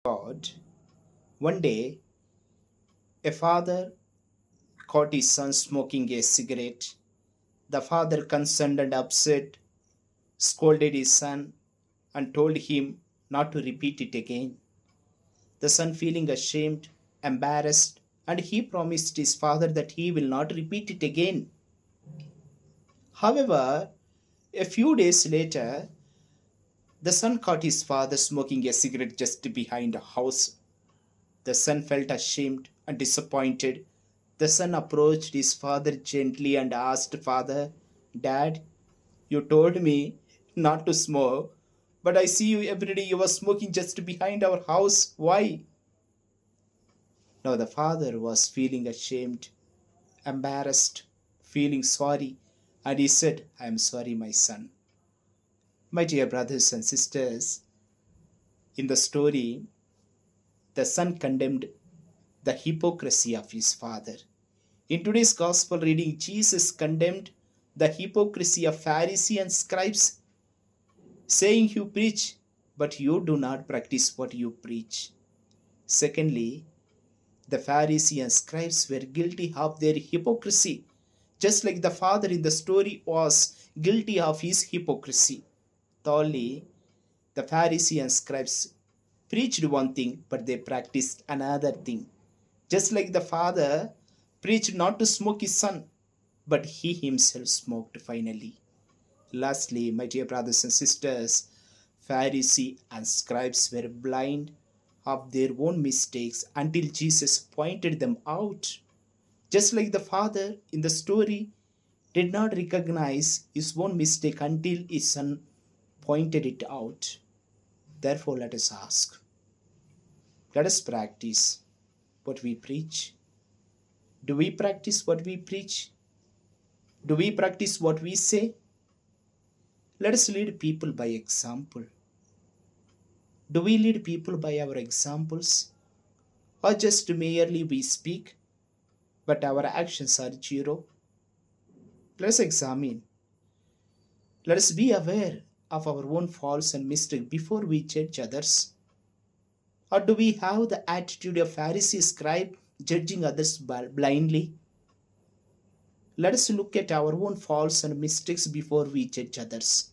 God. One day, a father caught his son smoking a cigarette. The father, concerned and upset, scolded his son and told him not to repeat it again. The son, feeling ashamed, embarrassed, and he promised his father that he will not repeat it again. However, a few days later, the son caught his father smoking a cigarette just behind a house. The son felt ashamed and disappointed. The son approached his father gently and asked, Father, Dad, you told me not to smoke, but I see you every day you are smoking just behind our house. Why? Now the father was feeling ashamed, embarrassed, feeling sorry, and he said, I am sorry, my son. My dear brothers and sisters, in the story, the son condemned the hypocrisy of his father. In today's gospel reading, Jesus condemned the hypocrisy of Pharisees and scribes, saying, You preach, but you do not practice what you preach. Secondly, the Pharisees and scribes were guilty of their hypocrisy, just like the father in the story was guilty of his hypocrisy. Thirdly, the Pharisees and scribes preached one thing, but they practiced another thing. Just like the father preached not to smoke his son, but he himself smoked finally. Lastly, my dear brothers and sisters, Pharisees and scribes were blind of their own mistakes until Jesus pointed them out. Just like the father in the story did not recognize his own mistake until his son pointed it out. Therefore, let us ask, let us practice what we preach. Do we practice what we preach? Do we practice what we say? Let us lead people by example. Do we lead people by our examples? Or just merely we speak, but our actions are zero? Let us examine. Let us be aware of our own faults and mistakes before we judge others. Or do we have the attitude of Pharisee scribe, judging others blindly? Let us look at our own faults and mistakes before we judge others.